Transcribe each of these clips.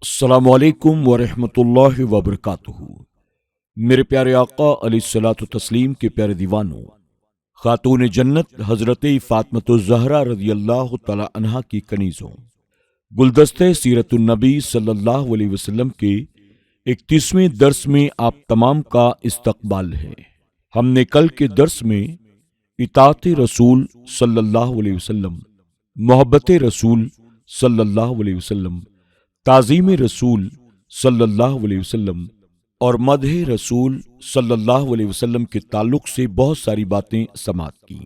السلام علیکم ورحمۃ اللہ وبرکاتہ۔ میرے پیارے آقا علیہ الصلوۃ والتسلیم کے پیارے دیوانوں، خاتون جنت حضرت فاطمۃ الزہرا رضی اللہ تعالی عنہا کی کنیزوں، گلدستہ سیرت النبی صلی اللہ علیہ وسلم کے 31ویں درس میں آپ تمام کا استقبال ہے۔ ہم نے کل کے درس میں اطاعت رسول صلی اللہ علیہ وسلم، محبت رسول صلی اللہ علیہ وسلم، تعظیم رسول صلی اللہ علیہ وسلم اور مدح رسول صلی اللہ علیہ وسلم کے تعلق سے بہت ساری باتیں سماعت کی۔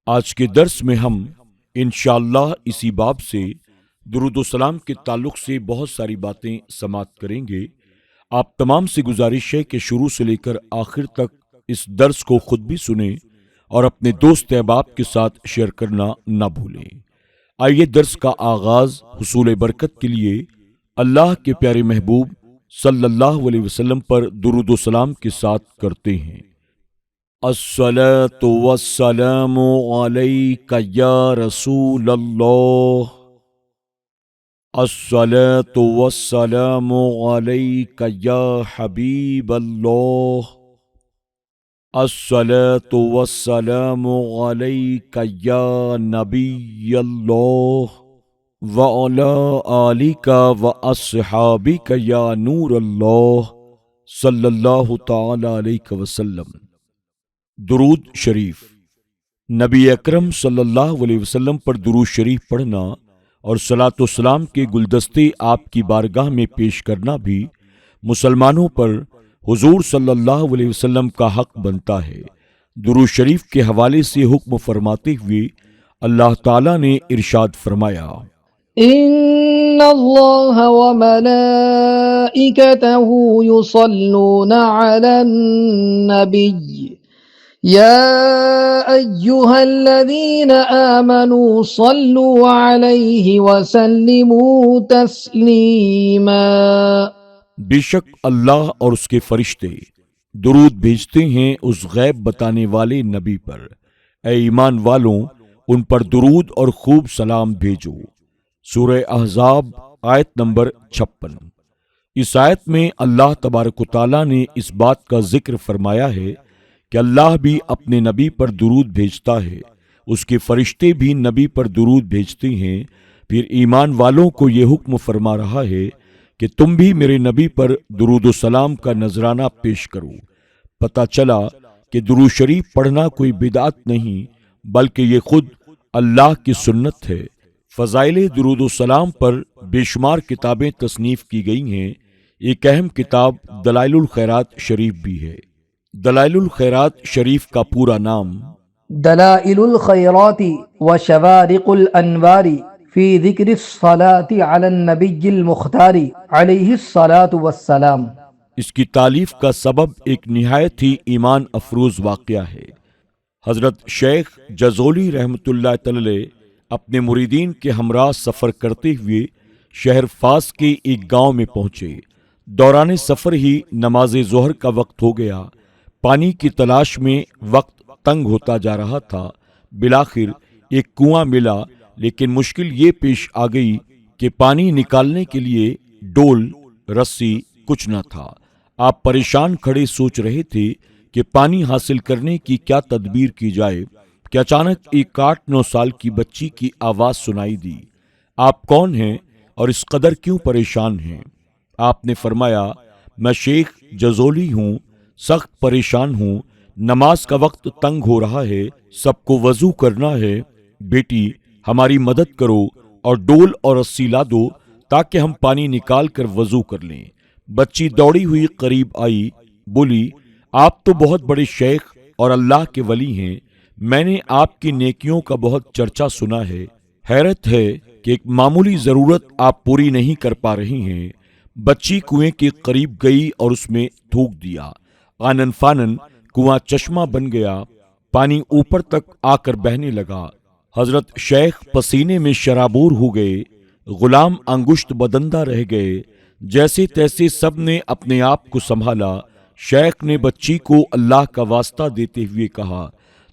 آج کے درس میں ہم انشاءاللہ اسی باب سے درود و سلام کے تعلق سے بہت ساری باتیں سماعت کریں گے۔ آپ تمام سے گزارش ہے کہ شروع سے لے کر آخر تک اس درس کو خود بھی سنیں اور اپنے دوست احباب کے ساتھ شیئر کرنا نہ بھولیں۔ آئیے درس کا آغاز حصول برکت کے لیے اللہ کے پیارے محبوب صلی اللہ علیہ وسلم پر درود و سلام کے ساتھ کرتے ہیں۔ الصلاۃ والسلام علیک یا رسول اللہ، الصلاۃ والسلام علیک یا حبیب اللہ، الصلاۃ والسلام علیک یا نبی اللہ، وَعَلَىٰ آلِكَ وَأَصْحَابِكَ یا نور اللہ صلی اللہ تعالی علیہ وسلم۔ درود شریف۔ نبی اکرم صلی اللہ علیہ وسلم پر درود شریف پڑھنا اور صلاۃ و سلام کے گلدستے آپ کی بارگاہ میں پیش کرنا بھی مسلمانوں پر حضور صلی اللہ علیہ وسلم کا حق بنتا ہے۔ درود شریف کے حوالے سے حکم فرماتے ہوئے اللہ تعالیٰ نے ارشاد فرمایا، ان اللہ وملائکتہ یصلون علی النبی یا ایہا الذین آمنوا صلوا علیہ وسلموا تسلیما۔ بے شک اللہ اور اس کے فرشتے درود بھیجتے ہیں اس غیب بتانے والے نبی پر۔ اے ایمان والوں، ان پر درود اور خوب سلام بھیجو۔ سورہ احزاب آیت نمبر 56۔ اس آیت میں اللہ تبارک و تعالیٰ نے اس بات کا ذکر فرمایا ہے کہ اللہ بھی اپنے نبی پر درود بھیجتا ہے، اس کے فرشتے بھی نبی پر درود بھیجتے ہیں۔ پھر ایمان والوں کو یہ حکم فرما رہا ہے کہ تم بھی میرے نبی پر درود و سلام کا نذرانہ پیش کرو۔ پتہ چلا کہ درود شریف پڑھنا کوئی بدعت نہیں، بلکہ یہ خود اللہ کی سنت ہے۔ فضائل درود و سلام پر بے شمار کتابیں تصنیف کی گئی ہیں۔ ایک اہم کتاب دلائل الخیرات شریف بھی ہے۔ دلائل الخیرات شریف کا پورا نام دلائل الخیرات و شوارق الانوار فی ذکر الصلاة علی النبی المختار علیہ الصلاة والسلام۔ اس کی تالیف کا سبب ایک نہایت ہی ایمان افروز واقعہ ہے۔ حضرت شیخ جزولی رحمۃ اللہ تعالی اپنے مریدین کے ہمراہ سفر کرتے ہوئے شہر فاس کے ایک گاؤں میں پہنچے۔ دوران سفر ہی نماز ظہر کا وقت ہو گیا۔ پانی کی تلاش میں وقت تنگ ہوتا جا رہا تھا۔ بالآخر ایک کنواں ملا، لیکن مشکل یہ پیش آ گئی کہ پانی نکالنے کے لیے ڈول، رسی کچھ نہ تھا۔ آپ پریشان کھڑے سوچ رہے تھے کہ پانی حاصل کرنے کی کیا تدبیر کی جائے کہ اچانک ایک 8-9 سال کی بچی کی آواز سنائی دی، آپ کون ہیں اور اس قدر کیوں پریشان ہیں؟ آپ نے فرمایا، میں شیخ جزولی ہوں، سخت پریشان ہوں، نماز کا وقت تنگ ہو رہا ہے، سب کو وضو کرنا ہے، بیٹی ہماری مدد کرو اور ڈول اور رسی لا دو تاکہ ہم پانی نکال کر وضو کر لیں۔ بچی دوڑی ہوئی قریب آئی، بولی، آپ تو بہت بڑے شیخ اور اللہ کے ولی ہیں، میں نے آپ کی نیکیوں کا بہت چرچا سنا ہے، حیرت ہے کہ ایک معمولی ضرورت آپ پوری نہیں کر پا رہی ہیں۔ بچی کنویں کے قریب گئی اور اس میں تھوک دیا۔ آنن فانن کنواں چشمہ بن گیا، پانی اوپر تک آ کر بہنے لگا۔ حضرت شیخ پسینے میں شرابور ہو گئے، غلام انگشت بدندہ رہ گئے۔ جیسے تیسے سب نے اپنے آپ کو سنبھالا۔ شیخ نے بچی کو اللہ کا واسطہ دیتے ہوئے کہا،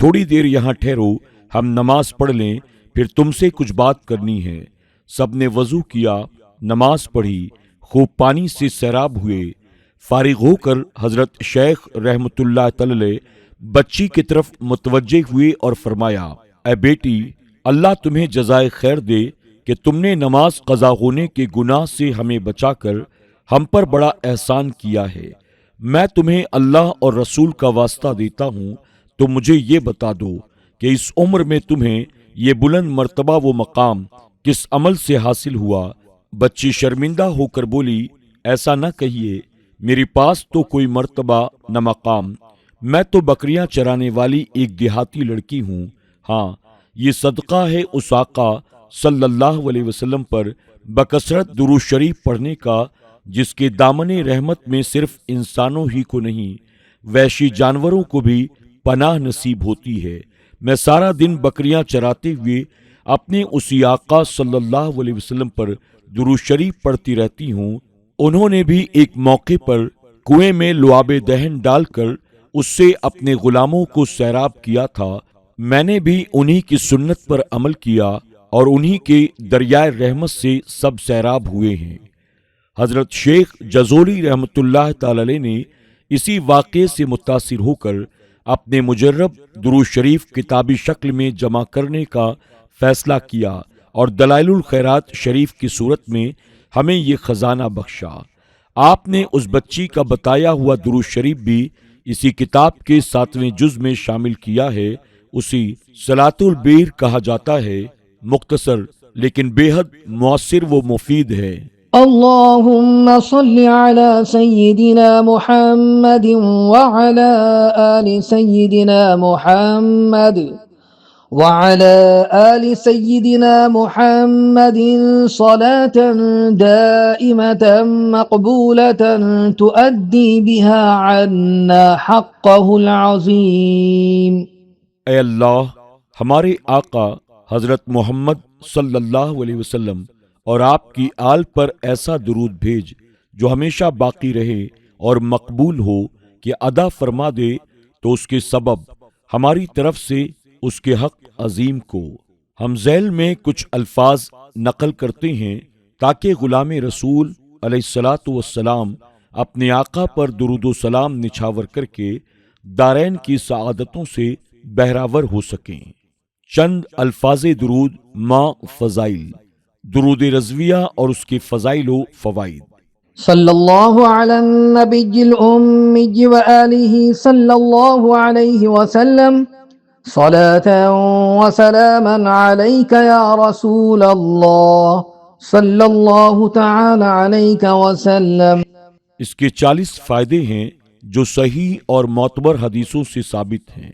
تھوڑی دیر یہاں ٹھہرو، ہم نماز پڑھ لیں، پھر تم سے کچھ بات کرنی ہے۔ سب نے وضو کیا، نماز پڑھی، خوب پانی سے سیراب ہوئے۔ فارغ ہو کر حضرت شیخ رحمت اللہ تعالی بچی کی طرف متوجہ ہوئے اور فرمایا، اے بیٹی، اللہ تمہیں جزائے خیر دے کہ تم نے نماز قضا ہونے کے گناہ سے ہمیں بچا کر ہم پر بڑا احسان کیا ہے۔ میں تمہیں اللہ اور رسول کا واسطہ دیتا ہوں تو مجھے یہ بتا دو کہ اس عمر میں تمہیں یہ بلند مرتبہ و مقام کس عمل سے حاصل ہوا؟ بچی شرمندہ ہو کر بولی، ایسا نہ کہیے، میرے پاس تو کوئی مرتبہ نہ مقام، میں تو بکریاں چرانے والی ایک دیہاتی لڑکی ہوں۔ ہاں، یہ صدقہ ہے اس آقا صلی اللہ علیہ وسلم پر بکثرت درود شریف پڑھنے کا جس کے دامن رحمت میں صرف انسانوں ہی کو نہیں، وحشی جانوروں کو بھی پناہ نصیب ہوتی ہے۔ میں سارا دن بکریاں چراتے ہوئے اپنے اسی آقا صلی اللہ علیہ وسلم پر درود شریف پڑھتی رہتی ہوں۔ انہوں نے بھی ایک موقع پر کنویں میں لعاب دہن ڈال کر اس سے اپنے غلاموں کو سیراب کیا تھا۔ میں نے بھی انہی کی سنت پر عمل کیا اور انہی کے دریائے رحمت سے سب سیراب ہوئے ہیں۔ حضرت شیخ جزولی رحمت اللہ تعالی نے اسی واقعے سے متاثر ہو کر اپنے مجرب درود شریف کتابی شکل میں جمع کرنے کا فیصلہ کیا اور دلائل الخیرات شریف کی صورت میں ہمیں یہ خزانہ بخشا۔ آپ نے اس بچی کا بتایا ہوا درود شریف بھی اسی کتاب کے 7ویں جز میں شامل کیا ہے۔ اسی صلاۃ البیر کہا جاتا ہے، مختصر لیکن بے حد مؤثر و مفید ہے۔ اللهم صل على سيدنا محمد وعلى آل سيدنا محمد وعلى آل سيدنا محمد صلاة دائمة مقبولة تؤدي بها عنا حقه العظيم۔ اے اللہ، ہمارے آقا حضرت محمد صلی اللہ علیہ وسلم اور آپ کی آل پر ایسا درود بھیج جو ہمیشہ باقی رہے اور مقبول ہو کہ ادا فرما دے تو اس کے سبب ہماری طرف سے اس کے حق عظیم کو۔ ہم ذیل میں کچھ الفاظ نقل کرتے ہیں تاکہ غلام رسول علیہ الصلاۃ والسلام اپنے آقا پر درود و سلام نچھاور کر کے دارین کی سعادتوں سے بہراور ہو سکیں۔ چند الفاظ درود ما فضائل، درود رضویہ اور اس کے فضائل و فوائد۔ صلی اللہ علی النبی الأمی وآلہ صلی اللہ علیہ وسلم، صلاة وسلاما علیک یا رسول اللہ صلی اللہ تعالی علیک وسلم۔ اس کے 40 فائدے ہیں جو صحیح اور معتبر حدیثوں سے ثابت ہیں۔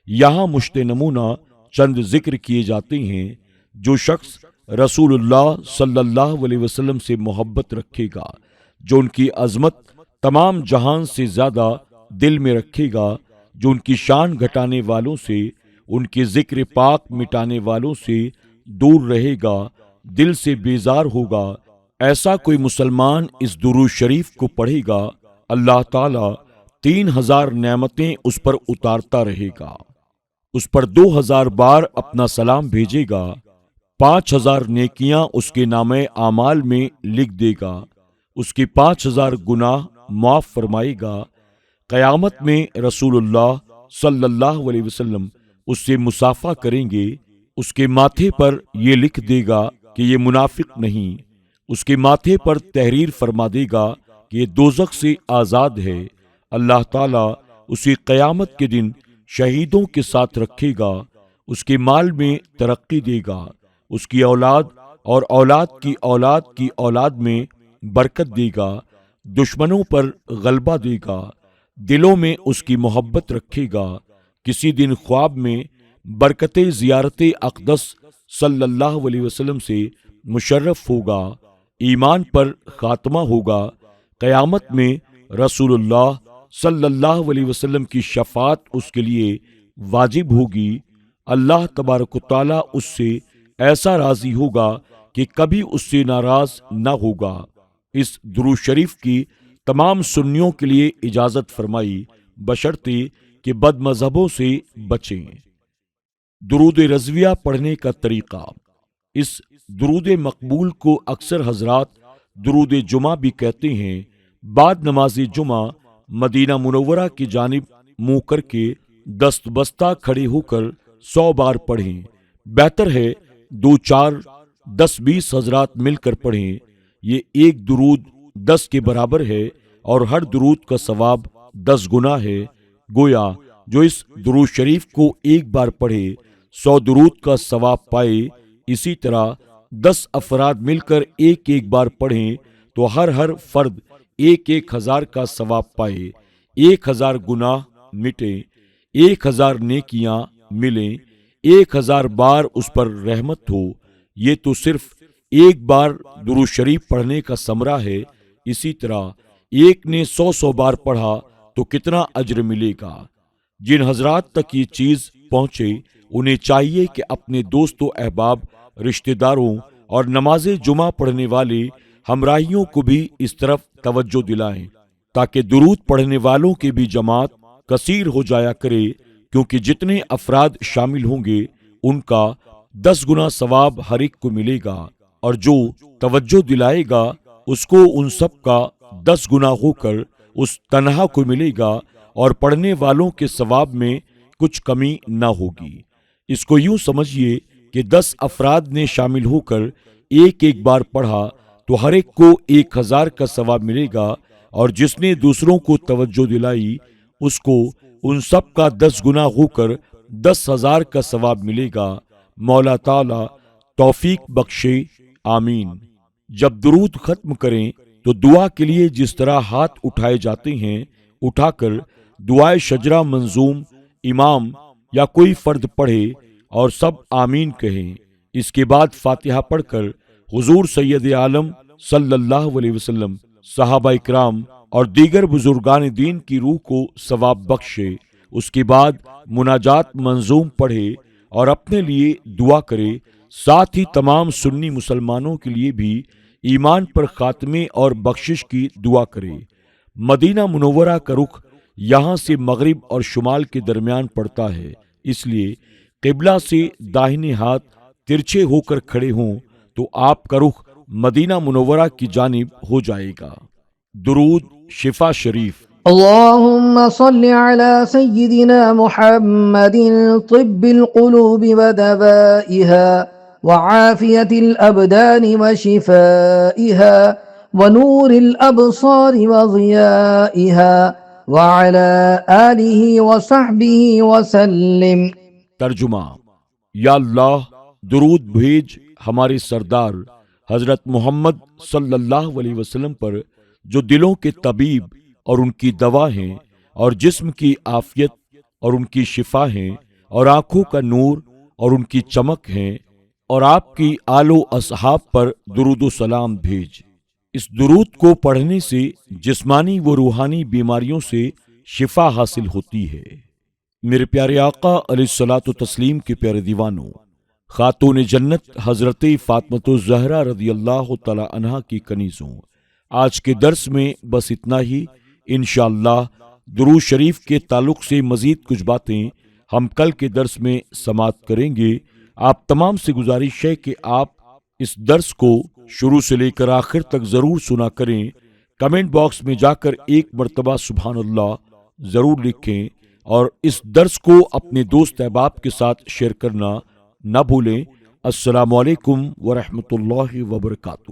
یہاں مشت نمونہ چند ذکر کیے جاتے ہیں۔ جو شخص رسول اللہ صلی اللہ علیہ وسلم سے محبت رکھے گا، جو ان کی عظمت تمام جہان سے زیادہ دل میں رکھے گا، جو ان کی شان گھٹانے والوں سے، ان کے ذکر پاک مٹانے والوں سے دور رہے گا، دل سے بیزار ہوگا، ایسا کوئی مسلمان اس درود شریف کو پڑھے گا، اللہ تعالیٰ 3000 نعمتیں اس پر اتارتا رہے گا، اس پر 2000 بار اپنا سلام بھیجے گا، 5000 نیکیاں اس کے نامہ اعمال میں لکھ دے گا، اس کے 5000 گناہ معاف فرمائے گا۔ قیامت میں رسول اللہ صلی اللہ علیہ وسلم اس سے مصافحہ کریں گے، اس کے ماتھے پر یہ لکھ دے گا کہ یہ منافق نہیں، اس کے ماتھے پر تحریر فرما دے گا کہ یہ دوزخ سے آزاد ہے۔ اللہ تعالیٰ اسی قیامت کے دن شہیدوں کے ساتھ رکھے گا، اس کے مال میں ترقی دے گا، اس کی اولاد اور اولاد کی اولاد کی اولاد میں برکت دے گا، دشمنوں پر غلبہ دے گا، دلوں میں اس کی محبت رکھے گا۔ کسی دن خواب میں برکت زیارت اقدس صلی اللہ علیہ وسلم سے مشرف ہوگا، ایمان پر خاتمہ ہوگا۔ قیامت میں رسول اللہ صلی اللہ علیہ وسلم کی شفاعت اس کے لیے واجب ہوگی۔ اللہ تبارک و تعالیٰ اس سے ایسا راضی ہوگا کہ کبھی اس سے ناراض نہ ہوگا۔ اس درود شریف کی تمام سنیوں کے لیے اجازت فرمائی، بشرطے کہ بد مذہبوں سے بچیں۔ درود رضویہ پڑھنے کا طریقہ۔ اس درود مقبول کو اکثر حضرات درود جمعہ بھی کہتے ہیں، بعد نماز جمعہ مدینہ منورہ کی جانب منہ کر کے دست بستہ کھڑے ہو کر 100 بار پڑھیں۔ بہتر ہے 2 4 10 20 حضرات مل کر پڑھیں۔ یہ ایک درود 10 کے برابر ہے اور ہر درود کا ثواب 10 گنا ہے۔ گویا جو اس درود شریف کو ایک بار پڑھے 100 درود کا ثواب پائے۔ اسی طرح 10 افراد مل کر ایک بار پڑھیں تو ہر فرد 1000 کا ثواب پائے، 1000 گناہ مٹیں، 1000 نیکیاں ملیں، 1000 بار اس پر رحمت ہو۔ یہ تو صرف ایک بار درود شریف پڑھنے کا ثمرہ ہے۔ اسی طرح ایک نے 100 بار پڑھا تو کتنا اجر ملے گا۔ جن حضرات تک یہ چیز پہنچے انہیں چاہیے کہ اپنے دوست و احباب، رشتہ داروں اور نماز جمعہ پڑھنے والے ہمراہیوں کو بھی اس طرف توجہ دلائیں تاکہ درود پڑھنے والوں کی بھی جماعت کثیر ہو جایا کرے، کیونکہ جتنے افراد شامل ہوں گے ان کا 10 گنا ثواب ہر ایک کو ملے گا، اور جو توجہ دلائے گا اس کو ان سب کا 10 گنا ہو کر اس تنہا کو ملے گا، اور پڑھنے والوں کے ثواب میں کچھ کمی نہ ہوگی۔ اس کو یوں سمجھیے کہ 10 افراد نے شامل ہو کر ایک بار پڑھا تو ہر ایک کو 1000 کا ثواب ملے گا، اور جس نے دوسروں کو توجہ دلائی اس کو ان سب کا 10 گنا ہو کر 10,000 کا ثواب ملے گا۔ مولا تعالی توفیق بخشے، آمین۔ جب درود ختم کریں تو دعا کے لیے جس طرح ہاتھ اٹھائے جاتے ہیں اٹھا کر دعائے شجرہ منظوم امام یا کوئی فرد پڑھے اور سب آمین کہیں۔ اس کے بعد فاتحہ پڑھ کر حضور سید عالم صلی اللہ علیہ وسلم، صحابہ اکرام اور دیگر بزرگان دین کی روح کو ثواب بخشے۔ اس کے بعد مناجات منظوم پڑھے اور اپنے لیے دعا کرے، ساتھ ہی تمام سنی مسلمانوں کے لیے بھی ایمان پر خاتمے اور بخشش کی دعا کرے۔ مدینہ منورہ کا رخ یہاں سے مغرب اور شمال کے درمیان پڑتا ہے، اس لیے قبلہ سے داہنے ہاتھ ترچھے ہو کر کھڑے ہوں تو آپ کا رخ مدینہ منورہ کی جانب ہو جائے گا۔ درود شفا شریف۔ اللهم صل على سيدنا محمد طب القلوب ودوائها وعافية الأبدان وشفائها ونور الأبصار وضيائها وعلى آله وصحبه وسلم۔ ترجمہ: یا اللہ درود بھیج ہمارے سردار حضرت محمد صلی اللہ علیہ وسلم پر، جو دلوں کے طبیب اور ان کی دوا ہیں، اور جسم کی عافیت اور ان کی شفا ہیں، اور آنکھوں کا نور اور ان کی چمک ہیں، اور آپ کی آل و اصحاب پر درود و سلام بھیج۔ اس درود کو پڑھنے سے جسمانی و روحانی بیماریوں سے شفا حاصل ہوتی ہے۔ میرے پیارے آقا علیہ الصلوۃ والتسلیم کے پیارے دیوانوں، خاتون جنت حضرت فاطمۃ الزہرا رضی اللہ تعالی عنہا کی کنیزوں، آج کے درس میں بس اتنا ہی۔ انشاءاللہ درود شریف کے تعلق سے مزید کچھ باتیں ہم کل کے درس میں سماعت کریں گے۔ آپ تمام سے گزارش ہے کہ آپ اس درس کو شروع سے لے کر آخر تک ضرور سنا کریں۔ کمنٹ باکس میں جا کر ایک مرتبہ سبحان اللہ ضرور لکھیں، اور اس درس کو اپنے دوست احباب کے ساتھ شیئر کرنا نہ بھولیں۔ السلام علیکم ورحمۃ اللہ وبرکاتہ۔